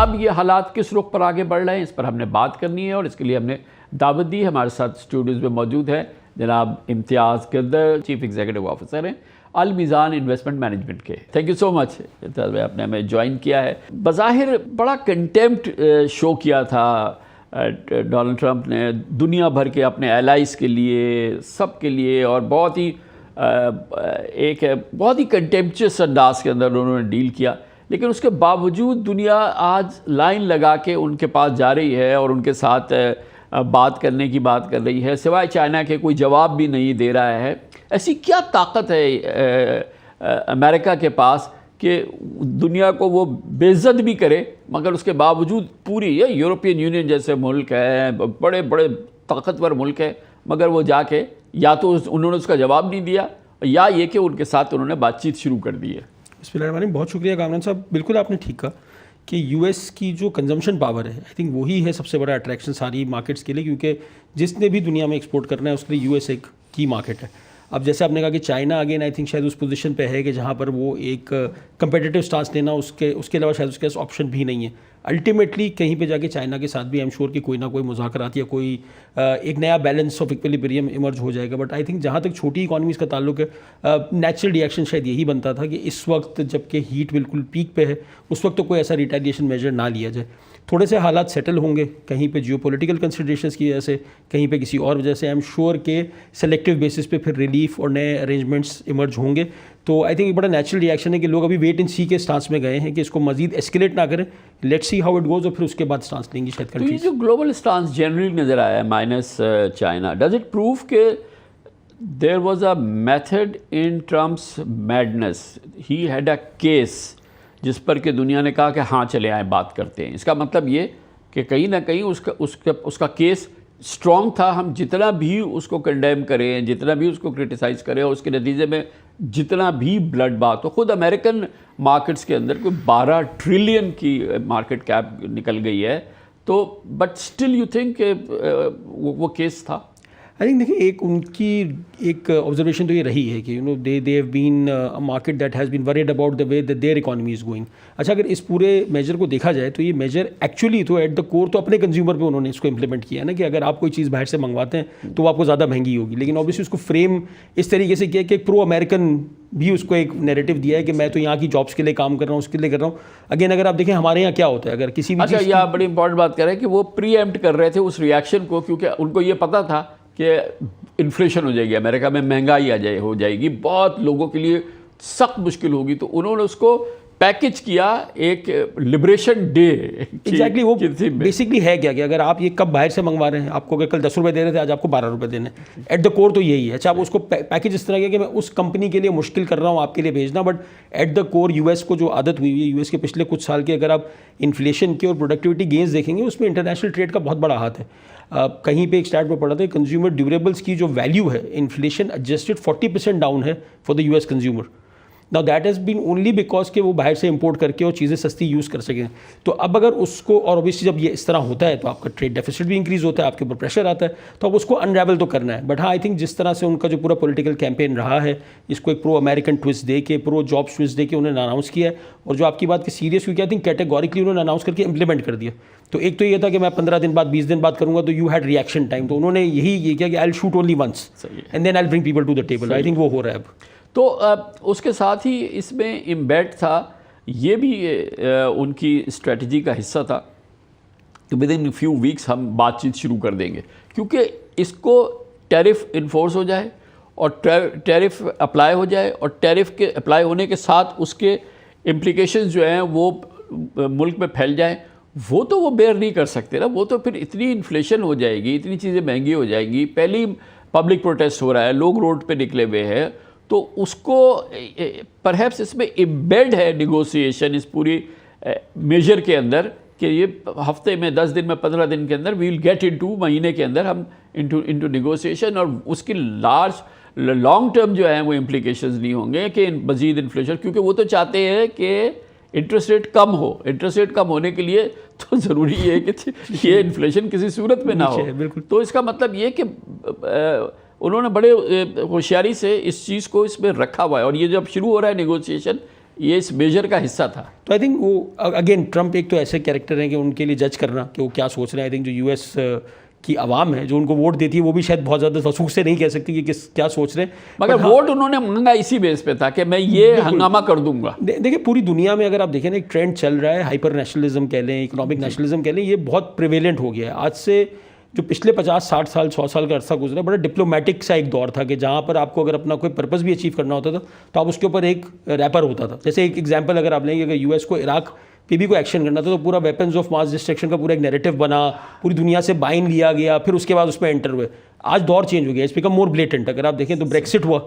अब ये हालात किस रुख पर आगे बढ़ रहे हैं, इस पर हमने बात करनी है और इसके लिए हमने दावत दी। हमारे साथ स्टूडियोज़ में मौजूद है जनाब इम्तियाज़ किरदर, चीफ एग्जीक्यूटिव ऑफिसर हैं अल मीज़ान इन्वेस्टमेंट मैनेजमेंट के। थैंक यू सो मच इम्तियाज़ भाई, आपने हमें ज्वाइन किया है। बज़ाहिर बड़ा कंटेम्प्ट शो किया था डोनाल्ड ट्रंप ने दुनिया भर के अपने एलाइज के लिए, सब के लिए, और बहुत ही कंटेम्पचुअस अंदाज के अंदर उन्होंने डील किया। लेकिन उसके बावजूद दुनिया आज लाइन लगा के उनके पास जा रही है और उनके साथ बात करने की बात कर रही है, सिवाय चाइना के कोई जवाब भी नहीं दे रहा है। ऐसी क्या ताकत है अमेरिका के पास कि दुनिया को वो बेइज्जत भी करे, मगर उसके बावजूद पूरी ये यूरोपियन यूनियन जैसे मुल्क है, बड़े बड़े ताकतवर मुल्क है, मगर वो जाके या तो उन्होंने उसका जवाब नहीं दिया या ये कि उनके साथ उन्होंने बातचीत शुरू कर दी है। बिस्मिल्लाह, बहुत शुक्रिया कामरान साहब। बिल्कुल आपने ठीक कहा कि यूएस की जो कंजम्पशन पावर है, आई थिंक वही है सबसे बड़ा अट्रैक्शन सारी मार्केट्स के लिए, क्योंकि जिसने भी दुनिया में एक्सपोर्ट करना है उसके लिए यूएस एक की मार्केट है। अब जैसे आपने कहा कि चाइना अगेन आई थिंक शायद उस पोजीशन पे है कि जहाँ पर वो एक कंपेटिटिव स्टांस लेना, उसके अलावा शायद उसके पास ऑप्शन भी नहीं है। अल्टीमेटली कहीं पे जाके चाइना के साथ भी आई एम श्योर कि कोई ना कोई मुज़ाकरात या कोई एक नया बैलेंस ऑफ इक्विलिब्रियम इमर्ज हो जाएगा। बट आई थिंक जहाँ तक छोटी इकॉनमीज़ का ताल्लुक है, नेचुरल रिएक्शन शायद यही बनता था कि इस वक्त जबकि हीट बिल्कुल पीक पे है, उस वक्त तो कोई ऐसा रिटेलिएशन मेजर ना लिया जाए। थोड़े से हालात सेटल होंगे, कहीं पे जियोपॉलिटिकल कंसिडरेशंस की वजह से, कहीं पे किसी और वजह से। आई एम श्योर के सेलेक्टिव बेसिस पे फिर रिलीफ और नए अरेंजमेंट्स इमर्ज होंगे। तो आई थिंक एक बड़ा नेचुरल रिएक्शन है कि लोग अभी वेट एंड सी के स्टांस में गए हैं कि इसको मजीद एस्केलेट ना करें, let's see how it goes, और फिर उसके बाद स्टांस लेंगी शायद कंट्रीज। तो ये जो ग्लोबल स्टांस जनरली नज़र आया है minus China, does it prove के there was a method in Trump's madness? He had a case जिस पर कि दुनिया ने कहा कि हाँ चले आए बात करते हैं। इसका मतलब ये कि कहीं ना कहीं उसका केस स्ट्रॉन्ग था। हम जितना भी उसको कंडेम करें, जितना भी उसको क्रिटिसाइज़ करें, और उसके नतीजे में जितना भी ब्लड बात हो, खुद अमेरिकन मार्केट्स के अंदर कोई 12 ट्रिलियन की मार्केट कैप निकल गई है, तो बट स्टिल यू थिंक वो केस था? आई थिंक देखिए, एक उनकी एक ऑब्जर्वेशन तो ये रही है कि they have been a market that has been worried about the way that their economy is going. अच्छा, अगर इस पूरे मेजर को देखा जाए तो ये मेजर एक्चुअली तो एट द कोर तो अपने कंज्यूमर पे उन्होंने इसको इंप्लीमेंट किया है ना, कि अगर आप कोई चीज़ बाहर से मंगवाते हैं तो वो आपको ज़्यादा महंगी होगी। लेकिन ऑब्वियसली उसको फ्रेम इस तरीके से किया कि एक प्रो अमेरिकन भी उसको एक नैरेटिव दिया है कि मैं तो यहाँ की जॉब्स के लिए काम कर रहा हूँ, उसके लिए कर रहा हूँ। अगेन अगर आप देखें हमारे यहाँ क्या होता है, अगर किसी भी अच्छा, यह बड़ी इंपॉर्टेंट बात कर रहे हैं कि वो प्रीएम्प्ट कर रहे थे उस रिएक्शन को, क्योंकि उनको ये पता था कि इन्फ्लेशन हो जाएगी, अमेरिका में महंगाई हो जाएगी, बहुत लोगों के लिए सख्त मुश्किल होगी, तो उन्होंने उसको पैकेज किया एक लिबरेशन डे। एग्जैक्टली वो बेसिकली है क्या कि अगर आप ये कब बाहर से मंगवा रहे हैं, आपको अगर कल 10 रुपये दे रहे थे, आज आपको 12 रुपये देने, एट द कोर तो यही है। अच्छा, आप उसको पैकेज इस तरह किया कि मैं उस कंपनी के लिए मुश्किल कर रहा हूँ आपके लिए भेजना, but at the core US को जो आदत हुई है, यूएस के पिछले कुछ साल की अगर आप इन्फ्लेशन की और प्रोडक्टिविटी गेंस देखेंगे, उसमें इंटरनेशनल ट्रेड का बहुत बड़ा हाथ है। कहीं पे एक स्टैट में पढ़ा था, कंज्यूमर ड्यूरेबल्स की जो वैल्यू है इन्फ्लेशन एडजस्टेड 40% डाउन है for the US consumer. Now that has been only because कि वो बाहर से इंपोर्ट करके और चीज़ें सस्ती यूज़ कर सकें। तो अब अगर उसको, और ऑब्वियसली जब ये इस तरह होता है तो आपका ट्रेड डेफिसिट भी इंक्रीज़ होता है, आपके ऊपर प्रेशर आता है, तो अब उसको अनरेवल तो करना है। बट हाँ, आई थिंक जिस तरह से उनका जो पूरा पॉलिटिकल कैंपेन रहा है, इसको एक प्रो अमेरिकन ट्विस्ट दे के, प्रो जॉब ट्विस्ट दे के उन्होंने अनाउंस किया है। और जो आपकी बात की सीरियस हुई, आई थिंक कैटेगोरिकली उन्होंने अनाउंस करके इंप्लीमेंट कर दिया। तो एक तो ये था कि मैं 15 दिन बाद 20 दिन बाद करूँगा, तो यू हैड रिएक्शन टाइम, तो उन्होंने यही किया कि I will shoot only once and then I will bring people to the table. I think वो हो रहा है अब। तो उसके साथ ही इसमें इम्बेड था, ये भी उनकी स्ट्रेटजी का हिस्सा था कि विद इन फ्यू वीक्स हम बातचीत शुरू कर देंगे, क्योंकि इसको टैरिफ इन्फोर्स हो जाए और टैरिफ अप्लाई हो जाए, और टैरिफ के अप्लाई होने के साथ उसके इम्प्लिकेशंस जो हैं वो मुल्क में फैल जाएं, वो तो वो बेयर नहीं कर सकते ना। वो तो फिर इतनी इन्फ्लेशन हो जाएगी, इतनी चीज़ें महंगी हो जाएंगी, पहली पब्लिक प्रोटेस्ट हो रहा है, लोग रोड पे निकले हुए हैं, तो उसको परहैप्स इसमें एम्बेड है निगोसिएशन इस पूरी मेजर के अंदर कि ये हफ्ते में, 10 दिन में, 15 दिन के अंदर वी विल गेट इनटू, महीने के अंदर हम इनटू निगोसिएशन, और उसकी लॉन्ग टर्म जो है वो इम्प्लीकेशंस नहीं होंगे कि मज़ीद इन्फ्लेशन, क्योंकि वो तो चाहते हैं कि इंटरेस्ट रेट कम हो। इंटरेस्ट रेट कम होने के लिए तो ज़रूरी है कि ये इन्फ्लेशन किसी सूरत में ना हो। तो इसका मतलब ये कि उन्होंने बड़े होशियारी से इस चीज़ को इसमें रखा हुआ है, और ये जब शुरू हो रहा है नेगोशिएशन, ये इस मेजर का हिस्सा था। तो आई थिंक वो अगेन ट्रम्प एक तो ऐसे कैरेक्टर हैं कि उनके लिए जज करना कि वो क्या सोच रहे हैं, आई थिंक जो यूएस की आवाम है जो उनको वोट देती है वो भी शायद बहुत ज़्यादा वसूख से नहीं कह सकती कि क्या सोच रहे हैं, मगर वोट उन्होंने मांगा इसी बेस पे था कि मैं ये हंगामा कर दूंगा। देखिए पूरी दुनिया में अगर आप देखें ना एक ट्रेंड चल रहा है, हाइपर नेशनलिज्म कह लें, इकोनॉमिक नेशनलिज्म कह लें, ये बहुत प्रिवेलेंट हो गया है। आज से जो पिछले 50-60 साल 100 साल का अरसा गुजरा, बड़ा डिप्लोमेटिक सा एक दौर था कि जहाँ पर आपको अगर अपना कोई पर्पस भी अचीव करना होता था तो आप उसके ऊपर एक रैपर होता था। जैसे एक एग्जांपल अगर आप लेंगे, अगर यूएस को इराक पे भी कोई एक्शन करना था तो पूरा वेपन्स ऑफ मास डिस्ट्रक्शन का पूरा एक नैरेटिव बना, पूरी दुनिया से बाइन लिया गया, फिर उसके बाद उसमें एंटर हुए। आज दौर चेंज हो गया, इट्स बिकम मोर ब्लेटेंट। अगर आप देखें तो ब्रेक्सिट हुआ,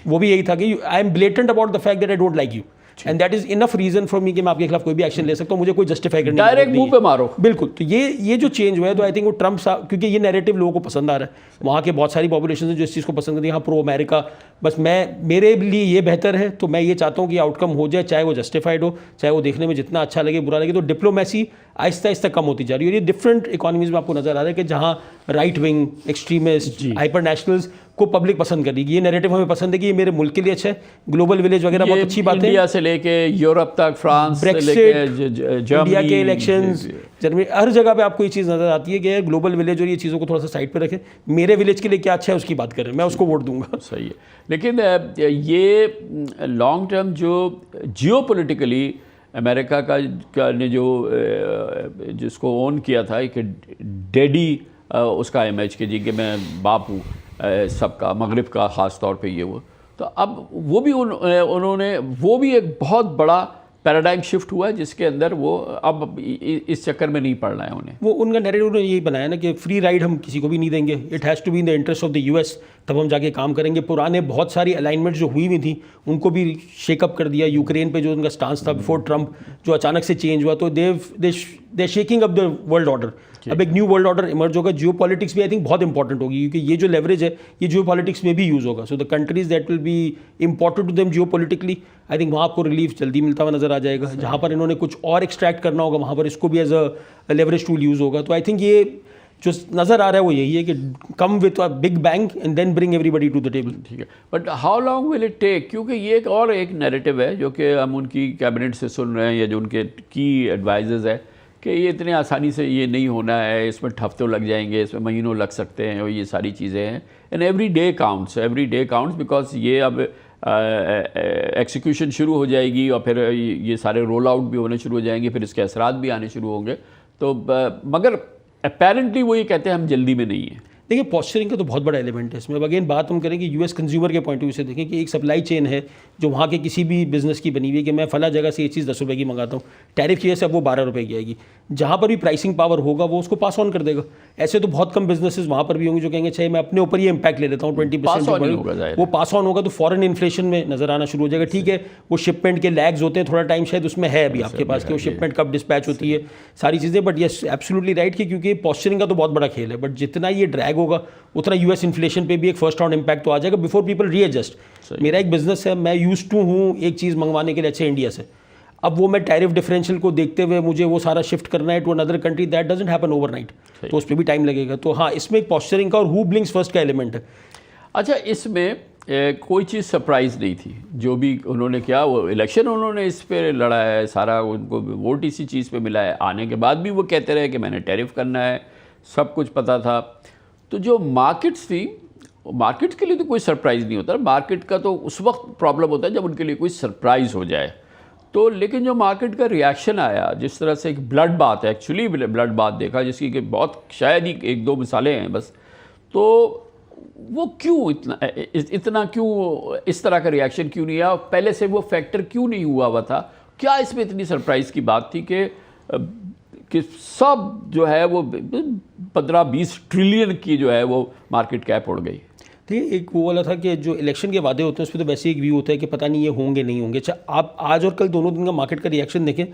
वो भी यही था कि I am blatant about the fact that I don't like you and that is enough reason for me कि मैं आपके खिलाफ कोई भी एक्शन ले सकता हूँ, मुझे कोई जस्टिफाई करने डायरेक्ट मुंह पे मारो। बिल्कुल। तो ये जो चेंज हुआ है तो आई थिंक वो ट्रम्प क्योंकि ये नैरेटिव लोगों को पसंद आ रहा है, वहाँ के बहुत सारी पॉपुलेशन है जो इस चीज़ को पसंद करती है, हाँ प्रो अमेरिका, बस मेरे लिए ये बेहतर है तो मैं ये चाहता हूँ कि आउटकम हो जाए, चाहे वो जस्टिफाइड हो, चाहे वो देखने में जितना अच्छा लगे बुरा लगे। तो डिप्लोमेसी आहिस्ता आहिस्ता कम होती जा रही है। और ये डिफरेंट इकोनॉमीज में आपको नजर आ रहा है कि जहाँ right wing extremist hyper nationals को पब्लिक पसंद कर रही है। ये नैरेटिव हमें पसंद है कि ये मेरे मुल्क के लिए अच्छा है, ग्लोबल विलेज वगैरह बहुत अच्छी बात है, इंडिया से लेके यूरोप तक, फ्रांस से लेके इंडिया के इलेक्शंस, जर्मनी, हर जगह पे आपको ये चीज़ नजर आती है कि ग्लोबल विलेज और ये चीज़ों को थोड़ा सा साइड पे रखें, मेरे विलेज के लिए क्या अच्छा है उसकी बात करें, मैं उसको वोट दूंगा। सही है। लेकिन ये लॉन्ग टर्म जो जियोपॉलिटिकली अमेरिका का ने जो जिसको ओन किया था एक डैडी उसका इमेज के जी कि मैं बाप हूँ सबका, मगरिब का ख़ास तौर पे ये वो, तो अब वो भी उन्होंने वो भी एक बहुत बड़ा पैराडाइम शिफ्ट हुआ है जिसके अंदर वो अब इस चक्कर में नहीं पड़ रहा है उन्हें। वो उनका नैरेटिव उन्होंने यही बनाया ना कि फ्री राइड हम किसी को भी नहीं देंगे, it has to be in the interest of the US, तब हम जाके काम करेंगे। पुराने बहुत सारी अलाइनमेंट जो हुई थी उनको भी शेकअप कर दिया। यूक्रेन पे जो उनका स्टांस था बिफोर ट्रम्प जो अचानक से चेंज हुआ, तो they shaking up the world order. अब एक न्यू वर्ल्ड ऑर्डर इमर्ज होगा। जियो पॉलिटिक्स भी आई थिंक बहुत इंपॉर्टेंट होगी क्योंकि ये जो लेवरेज है ये जियो पॉलिटिक्स में भी यूज़ होगा। So the countries that will be important to them geopolitically, I think वहाँ आपको रिलीफ जल्दी मिलता हुआ नजर आ जाएगा। जहाँ पर इन्होंने कुछ और एक्सट्रैक्ट करना होगा वहाँ पर इसको भी as a leverage tool use होगा। तो आई थिंक ये जो नज़र आ रहा है वो यही है कि come with a big bang and then bring everybody to the table. ठीक है, but how long will it take, क्योंकि ये एक नैरेटिव है जो कि हम उनकी कैबिनेट से सुन रहे हैं या जो उनके की एडवाइजर्स है कि ये इतने आसानी से ये नहीं होना है, इसमें हफ्तों लग जाएंगे, इसमें महीनों लग सकते हैं और ये सारी चीज़ें हैं। And every day counts because ये अब एक्सिक्यूशन शुरू हो जाएगी और फिर ये सारे रोल आउट भी होने शुरू हो जाएंगे, फिर इसके असरात भी आने शुरू होंगे। तो मगर अपेरेंटली वो ये कहते हैं हम जल्दी में नहीं है। देखिए पॉस्चरिंग का तो बहुत बड़ा एलिमेंट है इसमें। अब अगेन बात हम करें कि यूएस कंज्यूमर के पॉइंट ऑफ व्यू से देखें कि एक सप्लाई चेन है जो वहाँ के किसी भी बिजनेस की बनी हुई है कि मैं फला जगह से ये चीज़ 10 रुपये की मंगाता हूँ, टैरिफ की वजह से अब वो 12 रुपये की आएगी। जहाँ पर भी प्राइसिंग पावर होगा वो उसको पास ऑन कर देगा। ऐसे तो बहुत कम बिजनेसेस वहाँ पर भी होंगे जो कहेंगे चाहिए मैं अपने ऊपर ये इंपैक्ट ले लेता हूँ 20%, वो पास ऑन होगा तो फॉरेन इन्फ्लेशन में नजर आना शुरू हो जाएगा। ठीक है वो शिपमेंट के लैग्स होते हैं, थोड़ा टाइम शायद उसमें है अभी आपके पास कि वो शिपमेंट कब डिस्पैच होती है, सारी चीज़ें। बट यस एब्सोल्युटली राइट कि क्योंकि पॉस्चरिंग का तो बहुत बड़ा खेल है, बट जितना ये ड्रैग होगा उतना यूएस इन्फ्लेशन पे भी एक फर्स्ट राउंड इंपैक्ट तो आ जाएगा बिफोर पीपल रीएडजस्ट। मेरा एक बिजनेस है, मैं यूज्ड टू हूँ एक चीज़ मंगवाने के लिए अच्छे इंडिया से, अब वो मैं टैरिफ डिफरेंशियल को देखते हुए मुझे वो सारा शिफ्ट करना है to another country, that doesn't happen overnight, तो उस पर भी टाइम लगेगा। तो हाँ इसमें एक पॉस्चरिंग का और हु ब्लिंक्स फर्स्ट का एलिमेंट है। अच्छा, इसमें कोई चीज़ सरप्राइज़ नहीं थी जो भी उन्होंने किया, वो इलेक्शन उन्होंने इस पे लड़ा है, सारा उनको वोट इसी चीज़ पे मिला है, आने के बाद भी वो कहते रहे कि मैंने टैरिफ करना है, सब कुछ पता था। तो जो मार्केट्स थी, मार्केट्स के लिए तो कोई सरप्राइज़ नहीं होता, मार्केट का तो उस वक्त प्रॉब्लम होता है जब उनके लिए कोई सरप्राइज़ हो जाए। तो लेकिन जो मार्केट का रिएक्शन आया, जिस तरह से एक ब्लड बात है, एक्चुअली ब्लड बात देखा जिसकी कि बहुत शायद ही 1-2 मिसालें हैं बस, तो वो क्यों इतना क्यों इस तरह का रिएक्शन क्यों नहीं आया, पहले से वो फैक्टर क्यों नहीं हुआ था? क्या इसमें इतनी सरप्राइज़ की बात थी कि सब जो है वो 15-20 ट्रिलियन की जो है वो मार्केट कैप उड़ गई? देखिए एक वो वाला था कि जो इलेक्शन के वादे होते हैं उस पर तो वैसे एक व्यू होता है कि पता नहीं ये होंगे नहीं होंगे। अच्छा आप आज और कल दोनों दिन का मार्केट का रिएक्शन देखें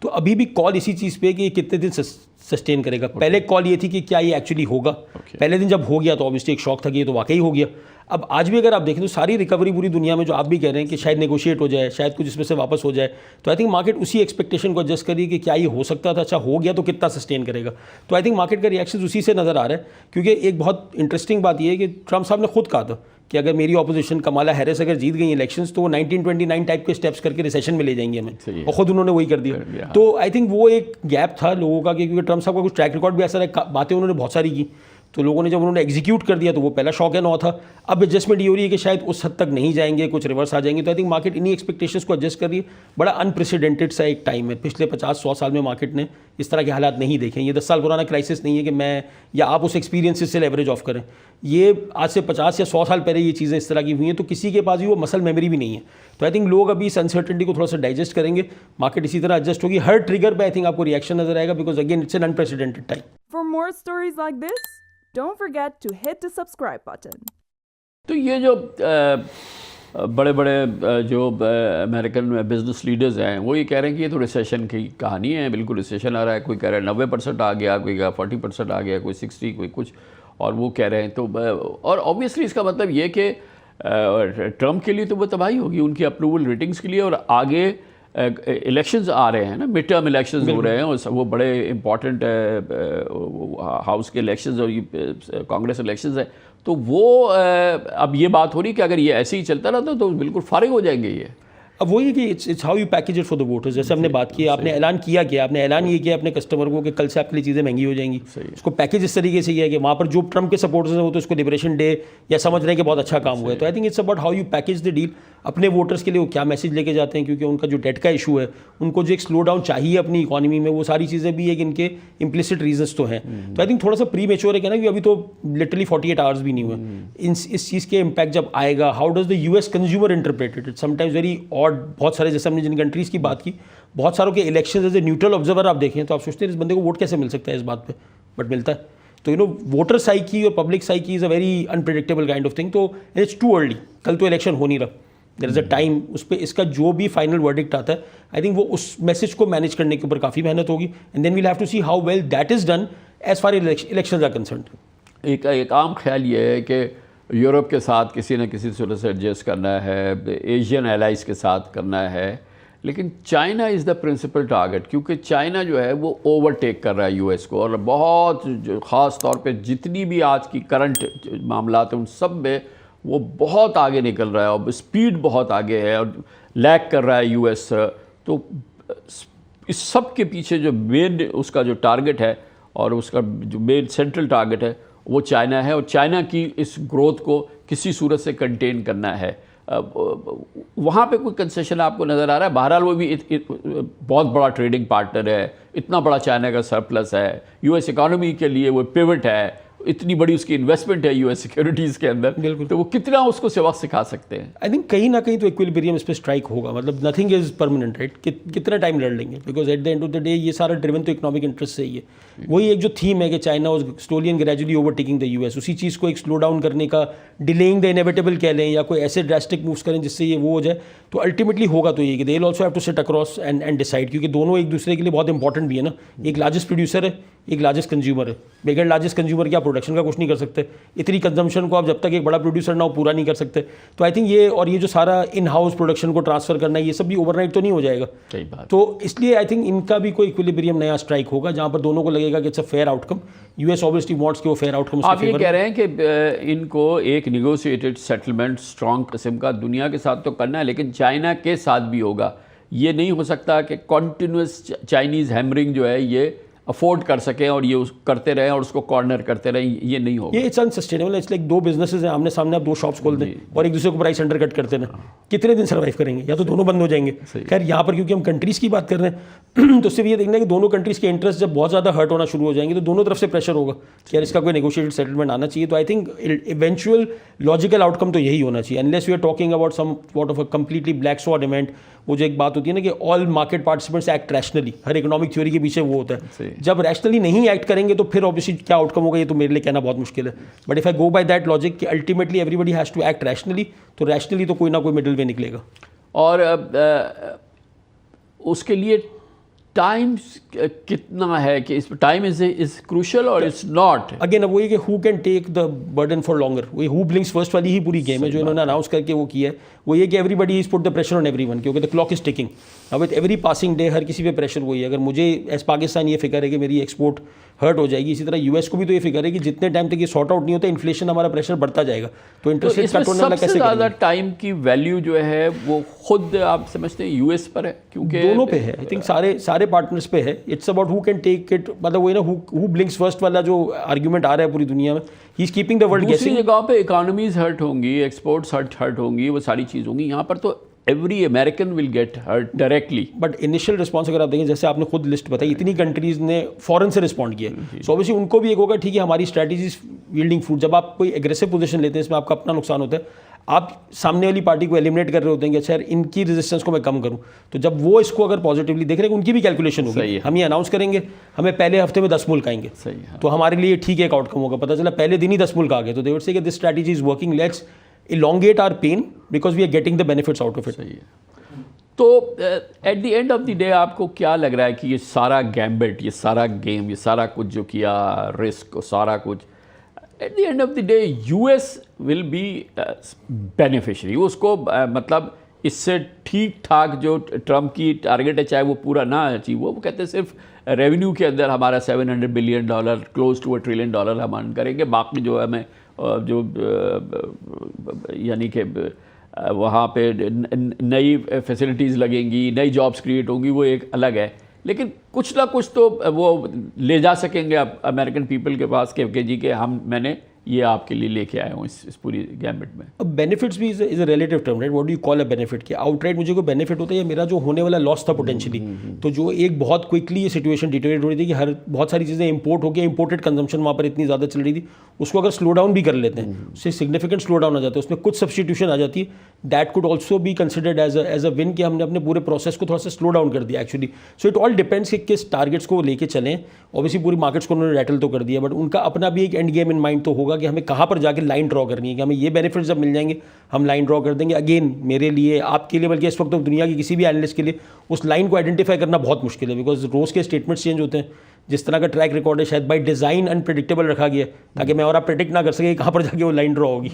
तो अभी भी कॉल इसी चीज़ पे कि ये कितने दिन सस्टेन करेगा। पहले कॉल ये थी कि क्या ये एक्चुअली होगा। पहले दिन जब हो गया तो ऑब्वियसली एक शॉक था कि ये तो वाकई हो गया। अब आज भी अगर आप देखें तो सारी रिकवरी पूरी दुनिया में जो आप भी कह रहे हैं कि शायद नेगोशिएट हो जाए, शायद कुछ इसमें से वापस हो जाए, तो आई थिंक मार्केट उसी एक्सपेक्टेशन को एडजस्ट करी कि क्या ये हो सकता था, अच्छा हो गया तो कितना सस्टेन करेगा। तो आई थिंक मार्केट का रिएक्शन उसी से नज़र आ रहा है क्योंकि एक बहुत इंटरेस्टिंग बात यह है कि ट्रम्प साहब ने खुद कहा था कि अगर मेरी ऑपोजिशन कमाला हैरिस अगर जीत गई इलेक्शंस तो वो 1929 टाइप के स्टेप्स करके रिसेशन में ले जाएंगे हमें, और खुद उन्होंने वही कर दिया। तो आई थिंक वो एक गैप था लोगों का, क्योंकि ट्रम्प साहब का कुछ ट्रैक रिकॉर्ड भी ऐसा है, बातें उन्होंने बहुत सारी की, तो लोगों ने जब उन्होंने एग्जीक्यूट कर दिया तो वो पहला शॉक एंड ऑ था। अब एडजस्टमेंट ये हो रही है कि शायद उस हद तक नहीं जाएंगे, कुछ रिवर्स आ जाएंगे। तो आई थिंक मार्केट इन्हीं एक्सपेक्टेशंस को एडजस्ट कर रही है। बड़ा अनप्रेसिडेंटेड सा एक टाइम है, पिछले 50-100 साल में मार्केट ने इस तरह के हालात नहीं देखे। ये 10 साल पुराना क्राइसिस नहीं है कि मैं या आप उस एक्सपीरियंसेस से लेवरेज ऑफ करें। ये आज से 50 या 100 साल पहले ये चीज़ें इस तरह की हुई हैं, तो किसी के पास भी वो मसल मेमोरी भी नहीं है। तो आई थिंक लोग अभी इस अनसर्टेनिटी को थोड़ा सा डाइजेस्ट करेंगे, मार्केट इसी तरह एडजस्ट होगी। हर ट्रिगर पे आई थिंक आपको रिएक्शन नजर आएगा, because again it's an unprecedented time. For more stories like this, don't forget to hit the subscribe button. तो ये जो बड़े बड़े जो अमेरिकन बिजनेस लीडर्स हैं वो ये कह रहे हैं कि ये तो रिसेशन की कहानी है, बिल्कुल रिसेशन आ रहा है। कोई कह रहा है 90% आ गया, कोई कह 40% आ गया, कोई 60, कोई कुछ, और वो कह रहे हैं। तो और ऑब्वियसली इसका मतलब ये कि ट्रम्प के लिए तो वो तबाही होगी उनकी अप्रूवल रेटिंग्स के लिए। और आगे इलेक्शंस आ रहे हैं ना, मिड टर्म इलेक्शंस हो रहे हैं, और वो बड़े इंपॉर्टेंट हाउस के इलेक्शंस और कांग्रेस इलेक्शंस है। तो वो अब ये बात हो रही है कि अगर ये ऐसे ही चलता रहा तो बिल्कुल फारिग हो जाएंगे ये। अब वही है कि it's how you package it for the voters. जैसे हमने बात की, आपने ऐलान किया कि आपने ऐलान ये किया अपने कस्टमर को कि कल से आपके लिए चीज़ें महंगी हो जाएंगी। उसको पैकेज इस तरीके से किया कि वहाँ पर जो ट्रम्प के सपोर्टर्स हैं वो तो इसको लिबरेशन डे या समझ रहे हैं कि बहुत अच्छा काम हुआ है। तो I think it's about how you package the deal. अपने वोटर्स के लिए वो क्या मैसेज लेके जाते हैं, क्योंकि उनका जो डेट का इशू है, उनको जो एक स्लो डाउन चाहिए अपनी इकोनॉमी में, वो सारी चीज़ें भी एक इनके इम्प्लिसिट रीजंस तो हैं। तो आई थिंक थोड़ा सा प्री मेच्योर है कि ना, कि अभी तो लिटरली 48 आवर्स भी नहीं हुए। इस चीज़ के इम्पैक्ट जब आएगा, how does the US consumer interpret it, sometimes very odd. बहुत सारे, जैसे हमने जिन कंट्रीज़ की बात की, बहुत सारों के election as a neutral observer आप देखें तो आप सोचते हैं इस बंदे को वोट कैसे मिल सकता है इस बात पे, बट मिलता है। तो वोटर साइकी और public psyche is a very unpredictable kind of thing. तो इट्स टू अर्ली, कल तो इलेक्शन हो नहीं रहा, देयर इज़ अ टाइम। उस पर इसका जो भी फाइनल वर्डिक्ट आता है, आई थिंक वो उस मैसेज को मैनेज करने के ऊपर काफ़ी मेहनत होगी, and then we'll have to see how well that is done as far elections are concerned. एक आम ख्याल ये है कि यूरोप के साथ किसी न किसी सूरत से एडजस्ट करना है, एशियन एलाइज के साथ करना है, लेकिन China is the principal target, क्योंकि चाइना जो है वो ओवरटेक कर रहा है यूएस को। और बहुत जो ख़ास तौर पे जितनी भी आज की करंट मामलात हैं उन सब में वो बहुत आगे निकल रहा है, और स्पीड बहुत आगे है, और लैग कर रहा है यूएस। तो इस सब के पीछे जो मेन उसका जो टारगेट है और उसका जो मेन सेंट्रल टारगेट है वो चाइना है, और चाइना की इस ग्रोथ को किसी सूरत से कंटेन करना है। वहाँ पे कोई कंसेशन आपको नज़र आ रहा है? बहरहाल वो भी बहुत बड़ा ट्रेडिंग पार्टनर है, इतना बड़ा चाइना का सरप्लस है, यूएस इकोनॉमी के लिए वो पिवट है, इतनी बड़ी उसकी इन्वेस्टमेंट है यूएस सिक्योरिटीज़ के अंदर। बिल्कुल। तो वो कितना उसको सबक सिखा सकते हैं? आई थिंक कहीं ना कहीं तो इक्विलिब्रियम इस पर स्ट्राइक होगा। मतलब नथिंग इज परमानेंट, राइट? कितना टाइम लड़ लेंगे, because at the end of the day ये सारा ड्रिवन तो इकोनॉमिक इंटरेस्ट से ही है। वही एक जो थीम है कि China was slowly and gradually overtaking the US, उसी चीज़ को एक स्लो डाउन करने का, डिलेइंग द इनएविटेबल कह लें, या कोई ऐसे ड्रास्टिक मूव्स करें जिससे ये वो हो जाए। तो अल्टीमेटली होगा तो ये कि they will also have to sit across and decide, क्योंकि दोनों एक दूसरे के लिए बहुत इंपॉर्टेंट भी है ना। एक लार्जेस्ट प्रोड्यूसर है, एक लार्जेस्ट कंज्यूमर है। बगैर लार्जेस्ट कंज्यूमर क्या प्रोडक्शन का कुछ नहीं कर सकते, इतनी कंजम्पशन को आप जब तक एक बड़ा प्रोड्यूसर ना हो पूरा नहीं कर सकते। तो आई थिंक ये, और ये जो सारा इन हाउस प्रोडक्शन को ट्रांसफर करना है, ये सब भी ओवरनाइट तो नहीं हो जाएगा। सही बात। तो इसलिए आई थिंक इनका भी कोई इक्विलिब्रियम नया स्ट्राइक होगा जहां पर दोनों को लगेगा कि it's a fair outcome. US obviously wants कि वो फेयर आउटकम। आप ये कह रहे हैं कि इनको एक निगोशिएटेड सेटलमेंट स्ट्रॉन्ग किस्म का दुनिया के साथ तो करना है, लेकिन चाइना के साथ भी होगा। ये नहीं हो सकता कि कॉन्टिन्यूस चाइनीज़ हैमरिंग जो है ये अफोर्ड कर सकें और ये करते रहें और उसको कॉर्नर करते रहें, ये नहीं होगा। ये इट्स अनसस्टेनेबल। इट्स लाइक दो बिजनेसेस हैं आमने सामने, आप दो शॉप्स खोल दें और एक दूसरे को प्राइस अंडर कट करते हैं, कितने दिन सर्वाइव करेंगे? या तो दोनों बंद हो जाएंगे। खैर यहाँ पर क्योंकि हम कंट्रीज़ की बात कर रहे हैं तो सिर्फ ये देखना है कि दोनों कंट्रीज़ के इंटरेस्ट जब बहुत ज़्यादा हर्ट होना शुरू हो जाएंगे तो दोनों तरफ से प्रेशर होगा कि यार इसका कोई नेगोशिएटेड सेटलमेंट आना चाहिए। तो I think eventual logical outcome तो यही होना चाहिए, unless we are talking about somewhat of a completely black sword event. वो जो एक बात होती है ना कि all market participants act rationally, हर इकोनॉमिक थ्योरी के पीछे वो होता है। जब रैशनली नहीं एक्ट करेंगे तो फिर ऑब्वियसली क्या आउटकम होगा ये तो मेरे लिए कहना बहुत मुश्किल है। But if I go by that logic कि ultimately everybody has to act rationally, तो रैशनली तो कोई ना कोई मिडिल वे निकलेगा। और उसके लिए टाइम कितना है कि इस टाइम इज क्रूशल और इट्स नॉट। अगेन अब वही कि who can take the burden for longer, वही हु ब्लिंक्स फर्स्ट वाली ही पूरी गेम है जो इन्होंने अनाउंस करके वो किया है। वो ये कि everybody is put the pressure on everyone, क्योंकि द क्लॉक इज टिकिंग। अब विद एवरी पासिंग डे हर किसी पे प्रेशर वही है। अगर मुझे एज पाकिस्तान ये फिक्र है कि मेरी एक्सपोर्ट हर्ट हो जाएगी, इसी तरह यूएस को भी तो ये फिक्र है कि जितने टाइम तक ये सॉर्ट आउट नहीं होता इन्फ्लेशन हमारा प्रेशर बढ़ता जाएगा। तो इंटरेस्ट रेट कट होने वाला कैसे ज़्यादा टाइम की वैल्यू जो है वो खुद आप समझते हैं यूएस पर है, क्योंकि दोनों पे है। आई थिंक सारे पार्टनर्स पे है। It's about who can take it, मतलब वही ना हु ब्लिंक्स फर्स्ट वाला जो आर्ग्यूमेंट आ रहा है पूरी दुनिया में, he is keeping the world दूसरी गेसिंग। जगह पे इकोनॉमीज हर्ट होंगी, एक्सपोर्ट्स हर्ट होंगी, वो सारी चीज़ होंगी। यहाँ पर तो every American will get hurt directly. But initial response अगर आप देखें, जैसे आपने खुद लिस्ट बताई, इतनी कंट्रीज ने फॉरेन से रिस्पॉन्ड किया, सो ऑब्वियसली उनको भी एक होगा ठीक है हमारी स्ट्रैटेजी यील्डिंग फ्रूट। जब आप कोई एग्रेसिव पोजीशन लेते हैं इसमें आपका अपना नुकसान होता है, आप सामने वाली पार्टी को एलिमिनेट कर रहे होते हैं कि अच्छा यार इनकी रेजिस्टेंस को मैं कम करूं। तो जब वो इसको अगर पॉजिटिवली देख रहे हैं, उनकी भी कैलकुलेशन होगी, हम ये अनाउंस करेंगे हमें पहले हफ्ते में 10 मुल्क आएंगे, सही है। तो हमारे लिए ठीक है एक आउटकम होगा। पता चला पहले दिन ही 10 मुल्क आ गए, तो they would say this strategy is working, let's elongate our pain because we are getting the benefits out of it. सही है। तो at the end of the day आपको क्या लग रहा है कि ये सारा गैम्बिट, ये सारा गेम, ये सारा कुछ जो किया, रिस्क, सारा कुछ, at the end of the day US will be beneficiary उसको, मतलब इससे ठीक ठाक जो ट्रम्प की टारगेट है चाहे वो पूरा ना अचीव हो, वो कहते हैं सिर्फ रेवेन्यू के अंदर हमारा $700 बिलियन, क्लोज टू $1 ट्रिलियन हम अर्न करेंगे, बाकी जो हमें जो यानी कि वहाँ पे नई फैसिलिटीज़ लगेंगी, नई जॉब्स क्रिएट होंगी, वो एक अलग है। लेकिन कुछ ना कुछ तो वो ले जा सकेंगे आप अमेरिकन पीपल के पास के जी के मैंने ये आपके लिए लेके आया हूँ इस पूरी गैम्बिट में। अब बेनिफिट्स भी is a relative term, right? What do you call a benefit? कि आउटराइट मुझे कोई बेनिफिट होता है या मेरा जो होने वाला लॉस था पोटेंशियली, तो जो एक बहुत क्विकली ये सिचुएशन डिटेरियोरेट हो रही थी कि बहुत सारी चीज़ें इंपोर्ट होकर इंपोर्टेड कंजम्पशन वहाँ पर इतनी ज़्यादा चल रही थी, उसको अगर स्लो डाउन भी कर लेते हैं, उससे सिग्निफिकेंट स्लो डाउन आ जाता है, उसमें कुछ सब्स्टिट्यूशन आ जाती है, that could also be considered as a win कि हमने अपने पूरे प्रोसेस को थोड़ा सा स्लो डाउन कर दिया actually. So it all depends कि किस टारगेट्स को लेके चलें। ऑब्वियसली पूरी मार्केट्स को उन्होंने रैटल तो कर दिया, बट उनका अपना भी एक एंड गेम इन माइंड तो होगा कि हमें कहाँ पर जाके लाइन ड्रॉ करनी है, कि हमें ये बेनिफिट्स जब मिल जाएंगे हम लाइन ड्रॉ कर देंगे। अगेन मेरे लिए, आपके लिए, बल्कि इस वक्त तो दुनिया की किसी भी एनालिस्ट के लिए उस लाइन को आइडेंटिफाई करना बहुत मुश्किल है, बिकॉज रोज़ के स्टेटमेंट्स चेंज होते हैं। जिस तरह का ट्रैक रिकॉर्ड है शायद बाई डिज़ाइन अनप्रेडिक्टेबल रखा गया ताकि मैं और आप प्रेडिक्ट ना कर सके कहाँ पर जाके वो लाइन ड्रॉ होगी।